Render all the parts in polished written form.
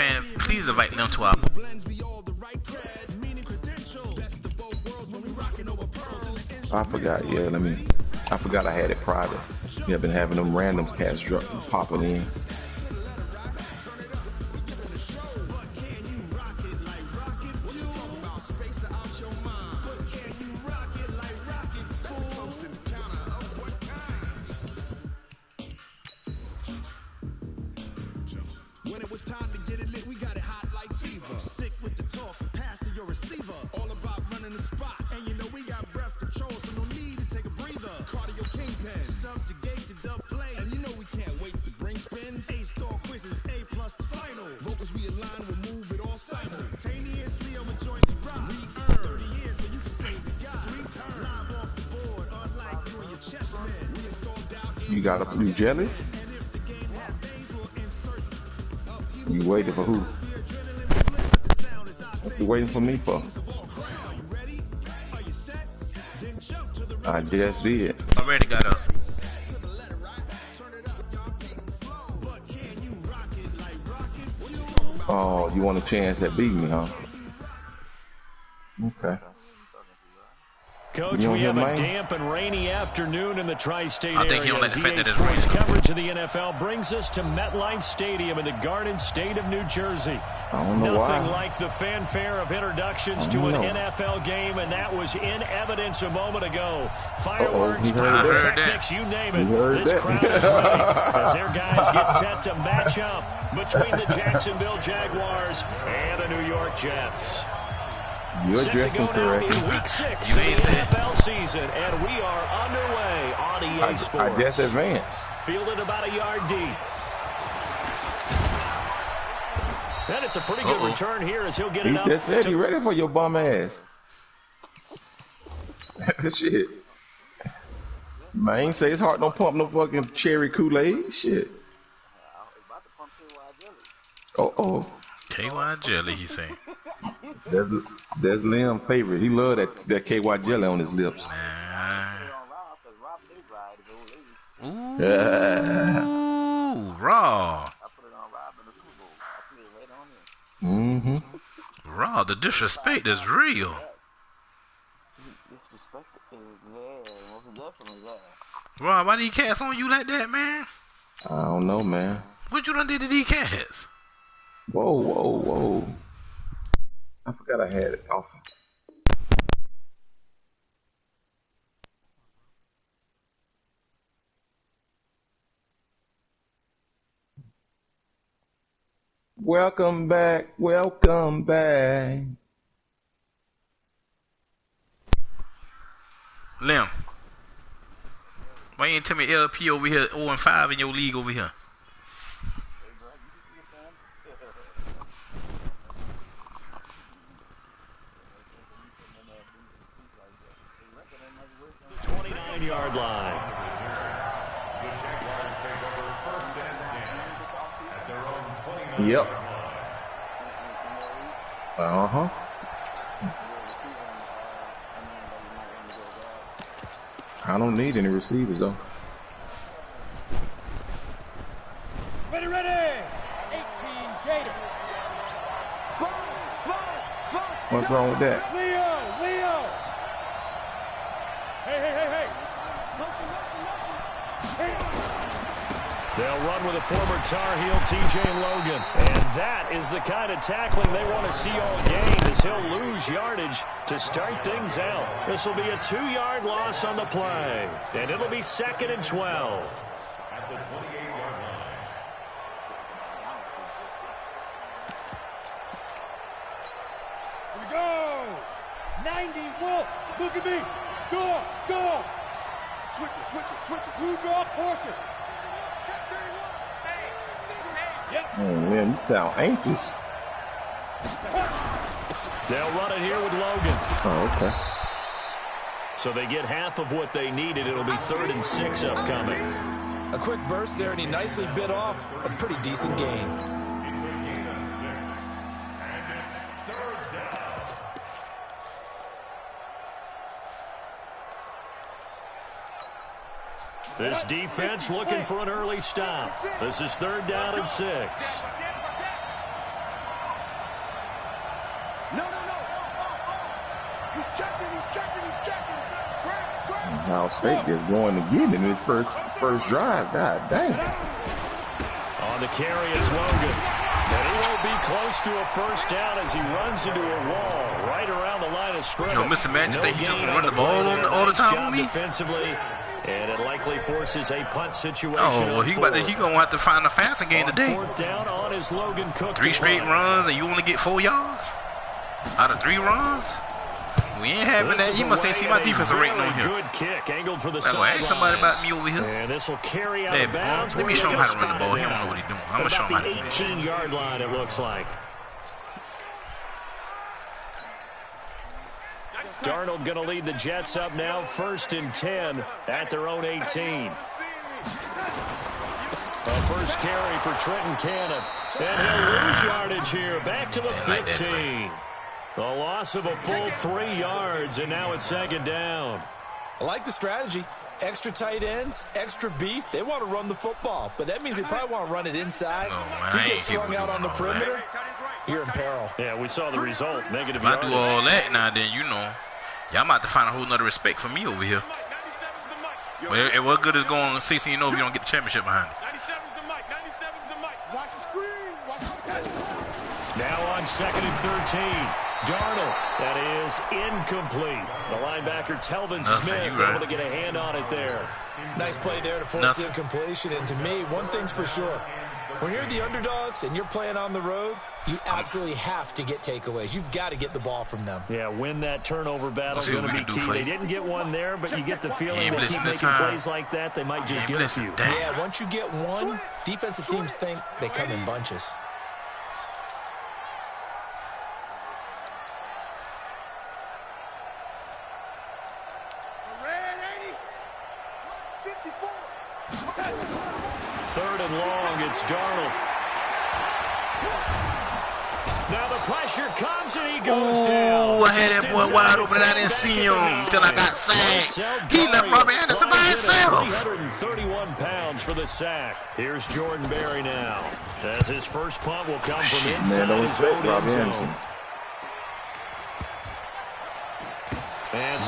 Man, please invite them to our. I forgot. Yeah, I forgot I had it private. Yeah, I've been having them random cats popping in. You jealous? You waiting for who? What you waiting for me for? I just did. Already got up. Oh, you want a chance at beating me, huh? Okay. Coach, we have a damp and rainy afternoon in the tri-state area. I think you don't like the fact that it's Sports raining. coverage of the NFL brings us to MetLife Stadium in the Garden State of New Jersey. I don't know Nothing why. like the fanfare of introductions to an NFL game, and that was in evidence a moment ago. Fireworks, pyrotechnics, you name it. This crowd is ready as their guys get set to match up between the Jacksonville Jaguars and the New York Jets. You're dressing correctly. Week 6 of the NFL season, and we are underway on EA Sports. I just advanced. Fielded about a yard deep. And it's a pretty good return here as he'll get it up. He just said he ready for your bum ass. Shit. Man, say his heart don't pump no fucking cherry Kool-Aid. Shit. Oh. KY jelly, he's saying. That's Liam's favorite. He love that KY jelly on his lips. Ooh, raw. Mm-hmm. Raw, the disrespect is real. Raw, why these cats on you like that, man? I don't know, man. What you done did to these cats? Whoa. I forgot I had it off. Welcome back. Lim, why you ain't tell me LP over here 0-5 in your league over here? The 29-yard line. Yep. Uh-huh. I don't need any receivers, though. Ready! 18 Gator. What's wrong with that? Leo. Hey. They'll run with a former Tar Heel, TJ Logan. And that is the kind of tackling they want to see all game, as he'll lose yardage to start things out. This will be a 2-yard loss on the play, and it'll be 2nd and 12. At the 28-yard line. Here we go. 90 Wolf. Look at me. Go. Switch it. Blue draw, Porter. Oh, man, you sound anxious. They'll run it here with Logan. Oh, okay. So they get half of what they needed. It'll be 3rd and 6 upcoming. A quick burst there, and he nicely bit off a pretty decent gain. This defense looking for an early stop. This is 3rd down and 6. No. He's checking. Ohio State is going again in his first drive. God dang. On the carry is Logan. And he won't be close to a first down as he runs into a wall right around the line of scrimmage. Yo, Mr. Magic think he just gonna run the ball all the time with me? Defensively, and it likely forces a punt situation. Oh, well, he gonna have to find a passing game today. Fourth down on his Logan Cook. 3 straight runs and you only get 4 yards out of 3 runs. We ain't having that. You must ain't see my defensive rating on here. Good kick, angled for the I'm gonna ask somebody about me over here. And this will carry out of bounds. Let me show him how to run the ball. He don't know what he's doing. I'm gonna show him how to do this. 18-yard line, it looks like. Darnold going to lead the Jets up now, 1st and 10 at their own 18. A first carry for Trenton Cannon. And he'll lose yardage here. Back to the 15. A loss of a full 3 yards, and now it's 2nd down. I like the strategy. Extra tight ends, extra beef. They want to run the football, but that means they probably want to run it inside. No, if you get strung out on the perimeter, you're in peril. Yeah, we saw the result. Negative if I yardage. do all that now, then you know, y'all might have to find a whole nother respect for me over here. But what good is going 16-0 if you don't get the championship behind it? Now on 2nd and 13. Darnold, that is incomplete. The linebacker, Telvin Smith, able to get a hand on it there. Nice play there to force the incompletion. And to me, one thing's for sure. When you're the underdogs and you're playing on the road, you absolutely have to get takeaways. You've got to get the ball from them. Yeah, win that turnover battle is going to be key. They didn't get one there, but you get the feeling that keep making plays like that, they might just get a few. Yeah, once you get one, defensive teams think they come in bunches. Third and long, it's Darnold. Now the pressure comes and he goes down. I had that boy wide open and I didn't see him until I got sacked. He left Robbie Anderson by himself. 331 pounds for the sack. Here's Jordan Berry now. As his first punt will come from inside his own end zone.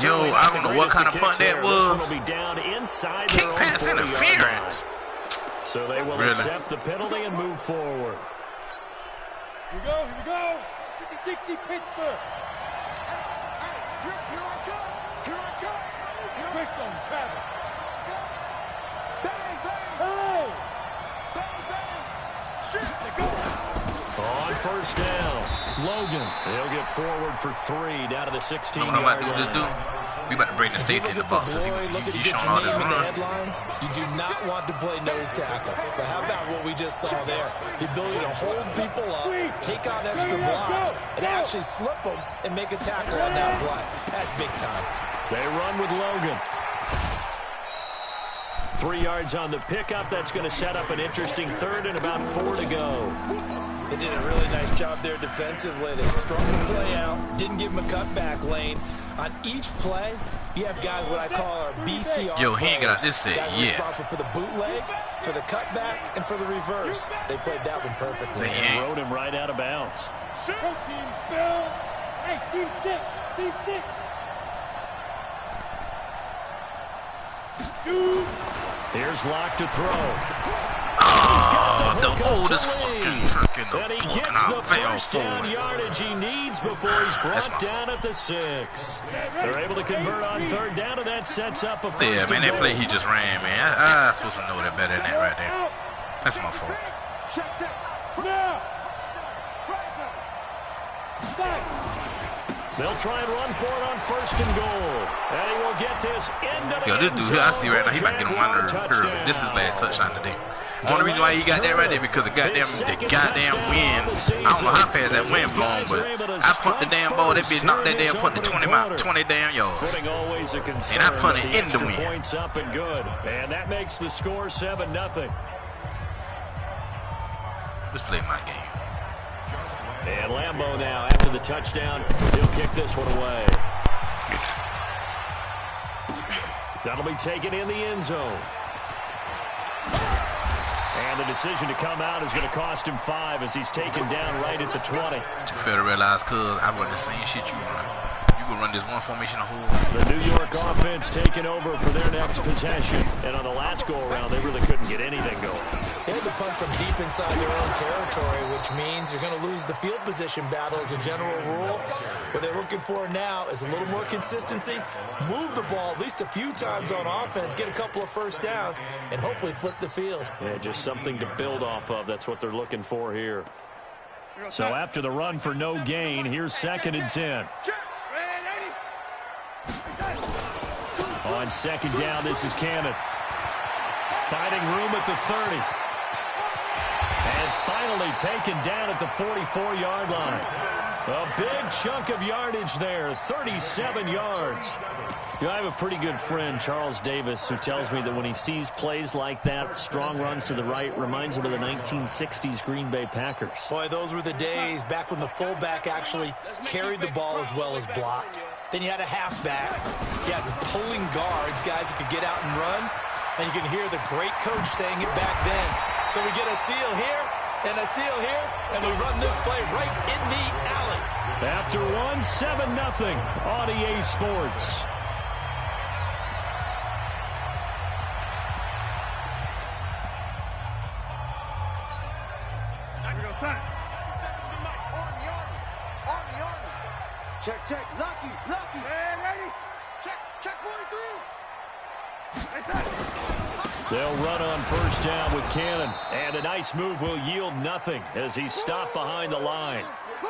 Yo, I don't know what kind of punt that was. Kick pass interference. So they will accept the penalty and move forward. Here we go. 50-60 Pittsburgh. Here I come. Twist on Travis. Bang. Shoot. Go. On first down, Logan. He'll get forward for 3 down to the 16-yard line. We about to bring the safety in the box. He's showing all this run. You do not want to play nose tackle. But how about what we just saw there? The ability to hold people up, take on extra blocks, and actually slip them and make a tackle on that play. That's big time. They run with Logan. 3 yards on the pickup. That's going to set up an interesting 3rd and about 4 to go. They did a really nice job there defensively. They strung the play out, didn't give him a cutback lane. On each play, you have guys what I call our BCR. Yo, he ain't got this set yet. Responsible for the bootleg, for the cutback, and for the reverse. They played that one perfectly. They rode him right out of bounds. Team still. Hey, team 6. Shoot. Here's Locke to throw. Oh, the oldest fucking and he gets the first down yardage he needs before he's brought down at the 6. They're able to convert on 3rd down, and that sets up a first man, and that goal. play he just ran, man. I'm supposed to know that better than that right there. That's my fault. Check. Now. They'll try and run for it on 1st and goal. And he will get this into the this dude here, I see right now, he might get on my nerves early. This is his last touchdown today. One of the reasons why he got that right there because the goddamn wind. I don't know how fast that wind blowing, but I punt the damn ball. That bitch knocked that damn punt to 20 damn yards. And I punted in the wind. Points up and good. And that makes the score 7-0. Let's play my game. And Lambeau now, after the touchdown, he'll kick this one away. That'll be taken in the end zone. And And the decision to come out is going to cost him 5 as he's taken down right at the 20. You fail to realize, cuz I run the same shit you run. You can run this one formation a whole. The New York offense taking over for their next possession. And on the last go-around, they really couldn't get anything going. They had to punt from deep inside their own territory, which means you're going to lose the field position battle as a general rule. What they're looking for now is a little more consistency, move the ball at least a few times on offense, get a couple of first downs, and hopefully flip the field. Yeah, just something to build off of. That's what they're looking for here. So after the run for no gain, here's 2nd and 10. On 2nd down, this is Cannon. Finding room at the 30. And finally taken down at the 44-yard line. A big chunk of yardage there, 37 yards. You know, I have a pretty good friend, Charles Davis, who tells me that when he sees plays like that, strong runs to the right, reminds him of the 1960s Green Bay Packers. Boy, those were the days back when the fullback actually carried the ball as well as blocked. Then you had a halfback. You had pulling guards, guys who could get out and run. And you can hear the great coach saying it back then. So we get a seal here and a seal here, and we run this play right in the alley. After 7-0 on EA Sports. Check, check, lucky, man, ready? Check 43. They'll run on 1st down with Cannon, and a nice move will yield nothing as he's stopped behind the line.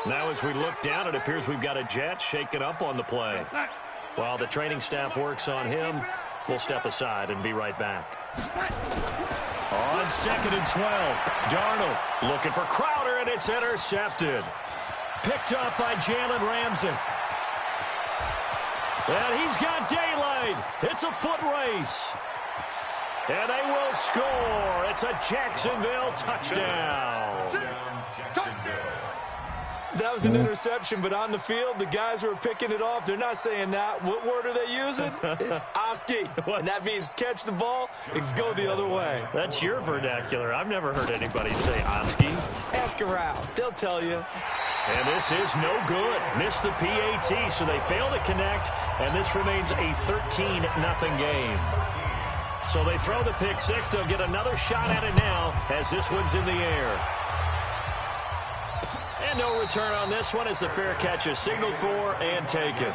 Now as we look down, it appears we've got a jet shaken up on the play. While the training staff works on him, we'll step aside and be right back. On 2nd and 12, Darnold looking for Crowder, and it's intercepted. Picked up by Jalen Ramsey. And he's got daylight. It's a foot race. And they will score. It's a Jacksonville touchdown. That was an interception, but on the field, the guys who are picking it off, they're not saying that. What word are they using? It's Oski. And that means catch the ball and go the other way. That's your vernacular. I've never heard anybody say Oski. Ask around. They'll tell you. And this is no good. Missed the PAT, so they fail to connect, and this remains a 13-0 game. So they throw the pick six. They'll get another shot at it now as this one's in the air. And no return on this one as the fair catch is signaled for and taken.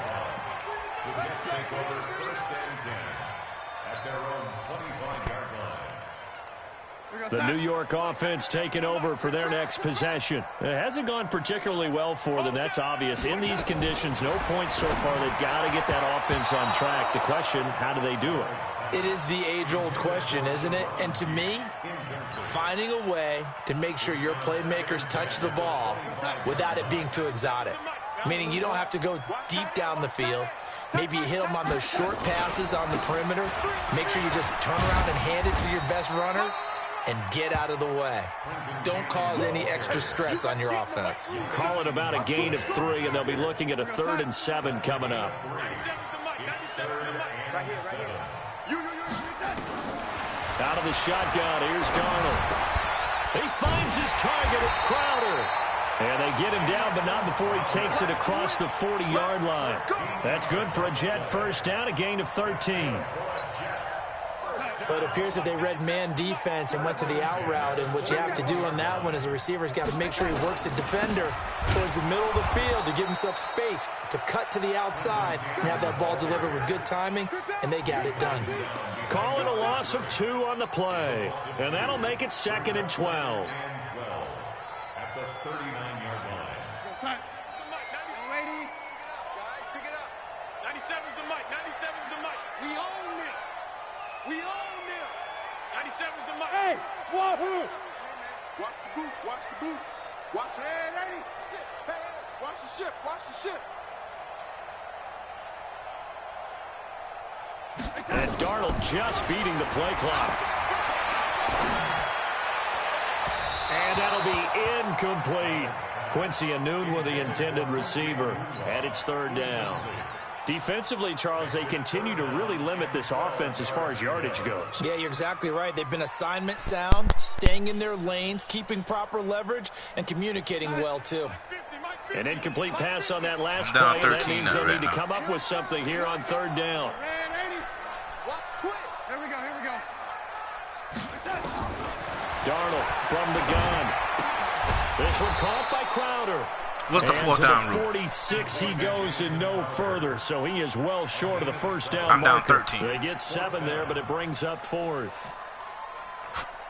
The New York offense taking over for their next possession. It hasn't gone particularly well for them. That's obvious. In these conditions, no points so far. They've got to get that offense on track. The question, how do they do it? It is the age-old question, isn't it? And to me, finding a way to make sure your playmakers touch the ball without it being too exotic. Meaning you don't have to go deep down the field. Maybe you hit them on those short passes on the perimeter. Make sure you just turn around and hand it to your best runner and get out of the way. Don't cause any extra stress on your offense. Call it about a gain of 3, and they'll be looking at a 3rd and 7 coming up. Out of the shotgun, here's Darnold. He finds his target, it's Crowder. And they get him down, but not before he takes it across the 40-yard line. That's good for a Jet first down, a gain of 13. But it appears that they read man defense and went to the out route, and what you have to do on that one is the receiver's got to make sure he works a defender towards the middle of the field to give himself space to cut to the outside and have that ball delivered with good timing, and they got it done. Call it a loss of 2 on the play, and that'll make it 2nd and 12. At the 39-yard line. Ready? Guys, pick it up. 97's the mic. 97's the mic. We own it. We own them. 97's the mic. Hey, wahoo! Watch the boot. Watch the boot. Watch the head, lady. Hey, watch the ship. Watch the ship. And Darnold just beating the play clock. And that'll be incomplete. Quincy Anoon with the intended receiver. And it's 3rd down. Defensively, Charles, they continue to really limit this offense as far as yardage goes. Yeah, you're exactly right. They've been assignment sound, staying in their lanes, keeping proper leverage, and communicating well, too. An incomplete pass on that last play, and that means they'll need to come up with something here on third down. Here we go. Darnold from the gun. This one caught by Crowder. What's the fourth down rule? 46 he goes and no further, so he is well short of the first down I'm down marker. 13. They get 7 there, but it brings up 4th.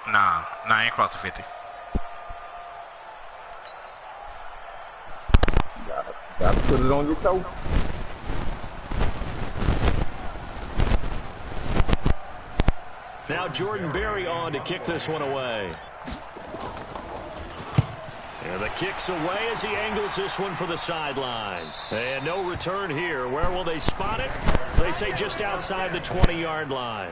Nah, I ain't crossed the 50. Gotta put it on your toe. Now Jordan Berry on to kick this one away. And the kick's away as he angles this one for the sideline. And no return here. Where will they spot it? They say just outside the 20-yard line.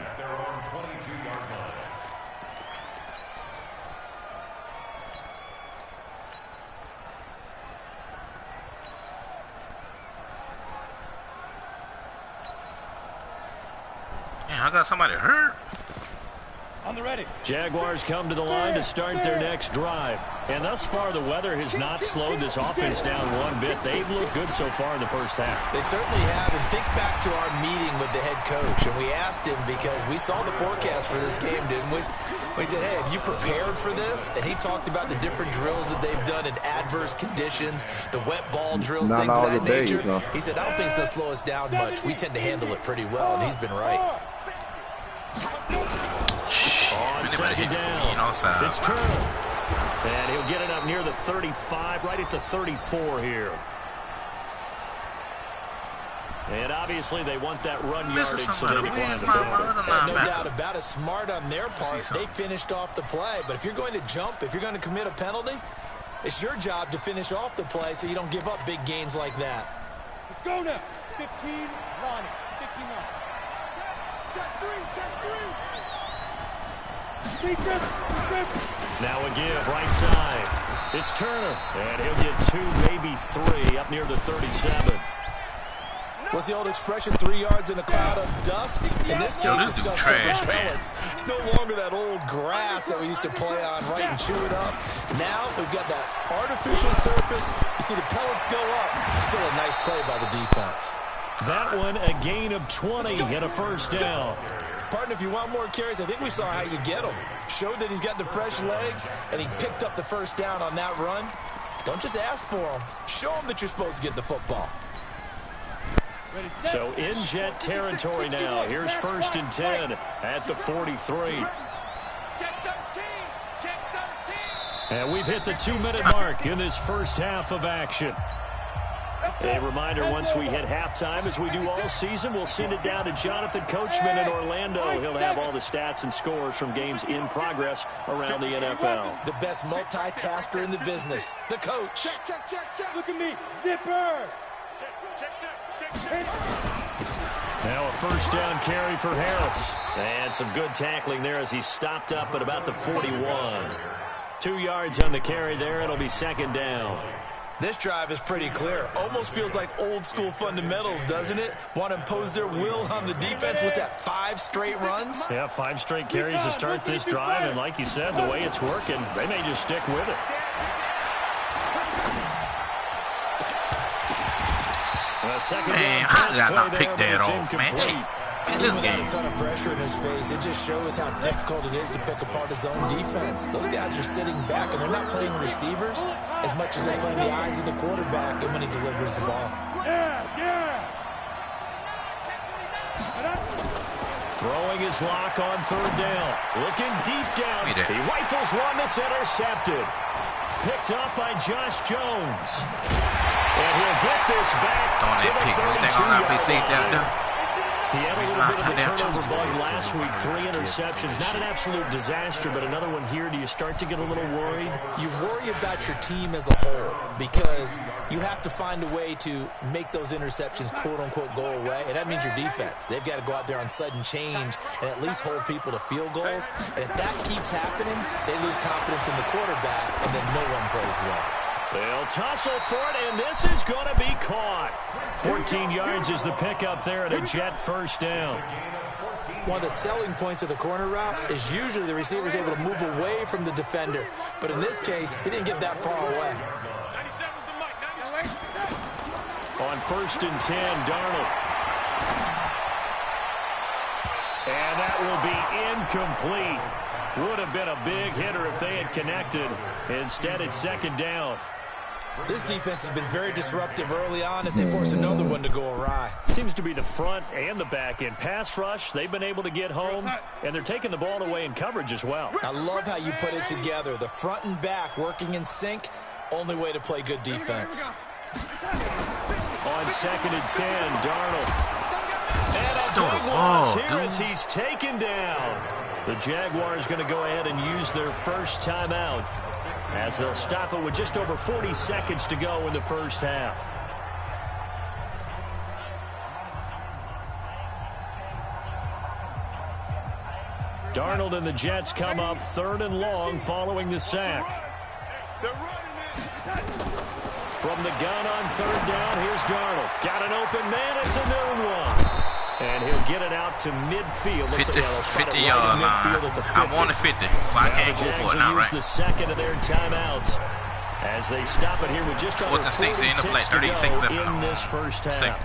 Man, I got somebody hurt. On the ready. Jaguars come to the line to start their next drive. And thus far, the weather has not slowed this offense down one bit. They've looked good so far in the first half. They certainly have. And think back to our meeting with the head coach. And we asked him because we saw the forecast for this game, didn't we? We said, hey, have you prepared for this? And he talked about the different drills that they've done in adverse conditions, the wet ball drills, things of that nature. He said, I don't think it's going to slow us down much. We tend to handle it pretty well, and he's been right. On second down, it's Turner. And he'll get it up near the 35, right at the 34 here. And obviously they want that run yardage, so they decline the ball. No doubt about it. Smart on their part. They finished off the play. But if you're going to jump, if you're going to commit a penalty, it's your job to finish off the play so you don't give up big gains like that. Let's go now. 15, Ronnie. 15 now. Check three. Now a give, right side. It's Turner. And he'll get 2, maybe 3, up near the 37. What's the old expression, 3 yards in a cloud of dust? In this case, it's dust trash, over pellets. It's no longer that old grass that we used to play on, right, and chew it up. Now we've got that artificial surface. You see the pellets go up. Still a nice play by the defense. That one, a gain of 20 and a first down. Partner, if you want more carries, I think we saw how you get them. Showed that he's got the fresh legs, and he picked up the first down on that run. Don't just ask for them. Show them that you're supposed to get the football. So in jet territory now. Here's 1st and 10 at the 43. Check 13. And we've hit the 2-minute mark in this first half of action. A reminder, once we hit halftime, as we do all season, we'll send it down to Jonathan Coachman in Orlando. He'll have all the stats and scores from games in progress around the NFL. The best multitasker in the business, the coach. Check. Look at me. Zipper. Check. Now a first down carry for Harris. And some good tackling there as he stopped up at about the 41. 2 yards on the carry there. It'll be second down. This drive is pretty clear. Almost feels like old school fundamentals, doesn't it? Want to impose their will on the defense. Was that 5 straight runs? Yeah, 5 straight carries to start this drive. And like you said, the way it's working, they may just stick with it. Man, how did I not pick that off, man? Man, this game. A ton of pressure in his face. It just shows how difficult it is to pick apart his own defense. Those guys are sitting back, and they're not playing receivers as much as they're playing the eyes of the quarterback and when he delivers the ball. Throwing his lock on third down. Looking deep down. He rifles one that's intercepted. Picked up by Josh Jones. And he'll get this back to the 32-yard line. He had a little bit of a turnover bug last week, 3 interceptions. Not an absolute disaster, but another one here. Do you start to get a little worried? You worry about your team as a whole because you have to find a way to make those interceptions, quote-unquote, go away, and that means your defense. They've got to go out there on sudden change and at least hold people to field goals. And if that keeps happening, they lose confidence in the quarterback, and then no one plays well. They'll tussle for it, and this is going to be caught. 14 yards is the pickup there at a Jet first down. One of the selling points of the corner route is usually the receiver is able to move away from the defender. But in this case, he didn't get that far away. On 1st and 10, Darnold. And that will be incomplete. Would have been a big hitter if they had connected. Instead, it's 2nd down. This defense has been very disruptive early on as they force another one to go awry. Seems to be the front and the back end. Pass rush, they've been able to get home, and they're taking the ball away in coverage as well. I love how you put it together. The front and back working in sync, only way to play good defense. On 2nd and 10, Darnold. And a big loss here as he's taken down. The Jaguars going to go ahead and use their first timeout, as they'll stop it with just over 40 seconds to go in the first half. Darnold and the Jets come up 3rd and long following the sack. From the gun on 3rd down, here's Darnold. Got an open man, it's a noon one. And he'll get it out to midfield. 50-yard line. I wanted 50, so I can't go for it now, right? The second of their timeouts as they stop it here with just over 4 ticks to go in this first half.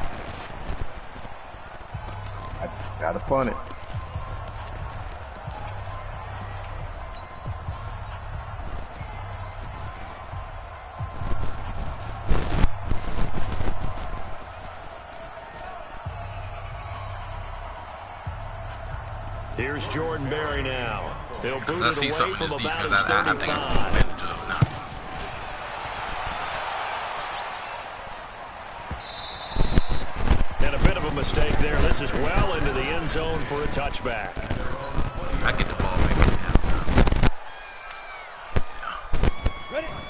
I gotta punt it. Here's Jordan Berry now. They'll boot it away from about his 35. I think I'm too bad to do it now. And a bit of a mistake there. This is well into the end zone for a touchback. I get the ball maybe at halftime.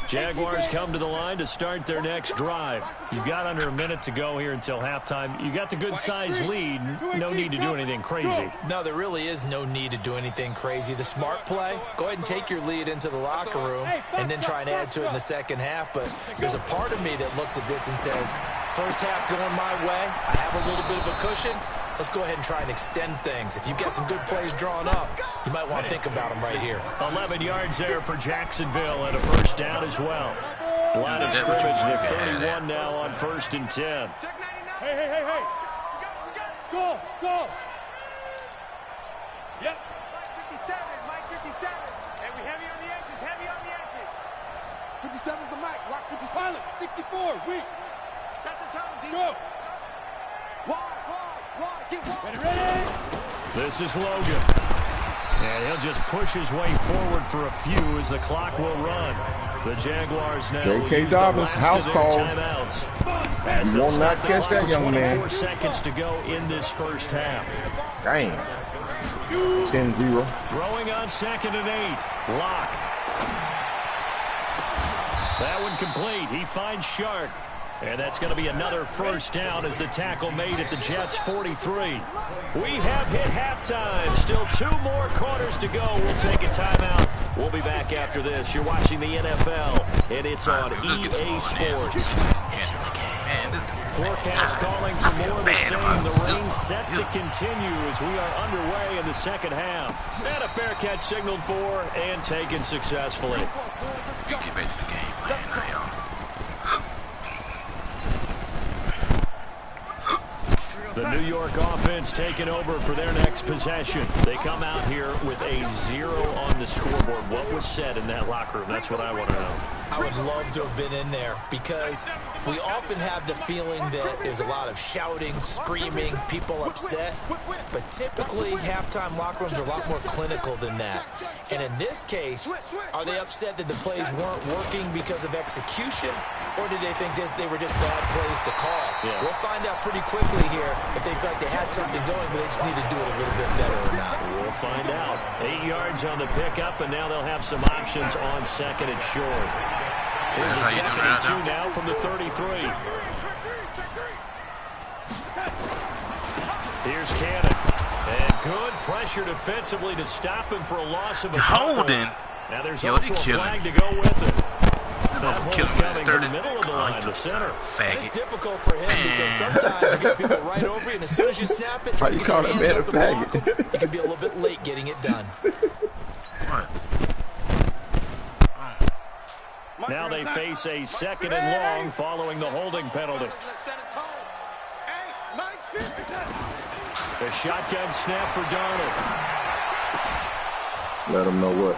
Jaguars come to the line to start their next drive. You've got under a minute to go here until halftime. You got the good-sized lead. No need to do anything crazy. No, there really is no need to do anything crazy. The smart play, go ahead and take your lead into the locker room and then try and add to it in the second half. But there's a part of me that looks at this and says, first half going my way, I have a little bit of a cushion. Let's go ahead and try and extend things. If you've got some good plays drawn up, you might want to think about them right here. 11 yards there for Jacksonville and a first down as well. Line of scrimmage to 31 now on 1st and 10. Hey. Go. Yep. Mike 57. And we heavy on the edges. 57's the mic. Rock 57. 64. Weak. Set the tone, D. Go. Wide. Get wide. Ready. This is Logan. And he'll just push his way forward for a few as the clock will run. The Jaguars now J.K. Dobbins, house call. You will not catch that, young man. 24 seconds to go in this first half. Damn. 10-0. Throwing on 2nd and 8. Lock. That one complete. He finds Shark. And that's going to be another first down as the tackle made at the Jets' 43. We have hit halftime. Still 2 more quarters to go. We'll take a timeout. We'll be back after this. You're watching the NFL, and it's on EA Sports. Forecast calling for more of the same. The rain set to continue as we are underway in the second half. And a fair catch signaled for and taken successfully. Get back to the game plan now, y'all. The New York offense taking over for their next possession. They come out here with a 0 on the scoreboard. What was said in that locker room? That's what I want to know. I would love to have been in there because we often have the feeling that there's a lot of shouting, screaming, people upset. But typically, halftime locker rooms are a lot more clinical than that. And in this case, are they upset that the plays weren't working because of execution? Or did they think they were just bad plays to call? Yeah. We'll find out pretty quickly here if they felt like they had something going, but they just need to do it a little bit better or not. We'll find out. 8 yards on the pickup, and now they'll have some options on 2nd and short. Here's a 2nd and 2 now from the 33. Here's Cannon. And good pressure defensively to stop him for a loss of a holding. Now there's also a flag to go with it. Kill him in the third. Middle of the line, the center. Faggot. It's difficult for him because sometimes you get people right over you, and as soon as you snap it, Why you call that man a faggot? You can be a little bit late getting it done. What? Now they face a 2nd and long following the holding penalty. The shotgun snap for Darnold. Let him know what.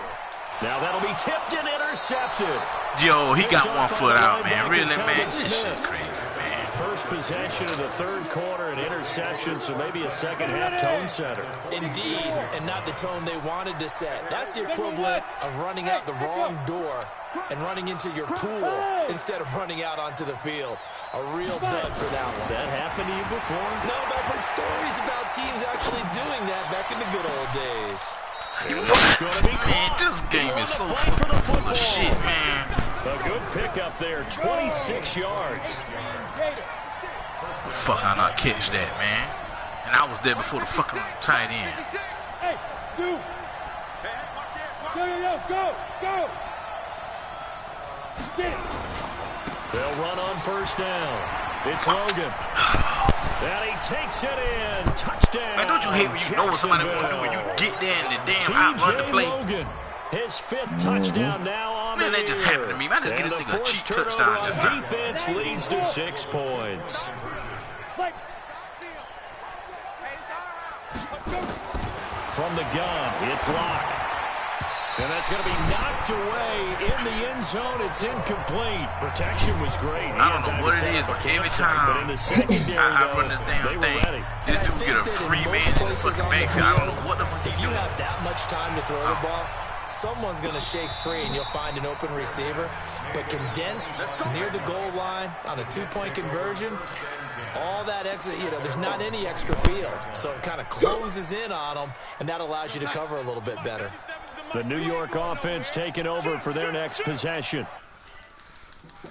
Now that'll be tipped and intercepted. Yo, he got 1 foot out, man. Really, man? This shit crazy, man. First possession of the 3rd quarter, an interception, so maybe a second-half tone setter. Indeed, and not the tone they wanted to set. That's the equivalent of running out the wrong door and running into your pool instead of running out onto the field. A real dud for that one. Has that happened to you before? No, but I've heard stories about teams actually doing that back in the good old days. Man, this game is so full of shit, man. A good pickup there, 26 yards. Fuck, I not catch that, man. And I was there before the fucking tight end. Hey, dude. Go. Get it. They'll run on 1st down. It's Logan. And he takes it in. Touchdown. Man, don't you hate when you know what somebody will do when you get there and the damn outrun the play? Logan, his 5th touchdown now on the year. Man, that just happened to me. I just get this nigga a cheap touchdown just now. Defense leads to 6 points. From the gun, it's Locke. And that's going to be knocked away in the end zone. It's incomplete. Protection was great. I don't know what it is, but every time I run this damn thing, this dude get a free man in the fucking backfield. I don't know what the fuck If you have that much time to throw the ball, someone's going to shake free and you'll find an open receiver. But condensed near the goal line on a 2-point conversion, all that exit, there's not any extra field. So it kind of closes in on them, and that allows you to cover a little bit better. The New York offense taking over for their next possession.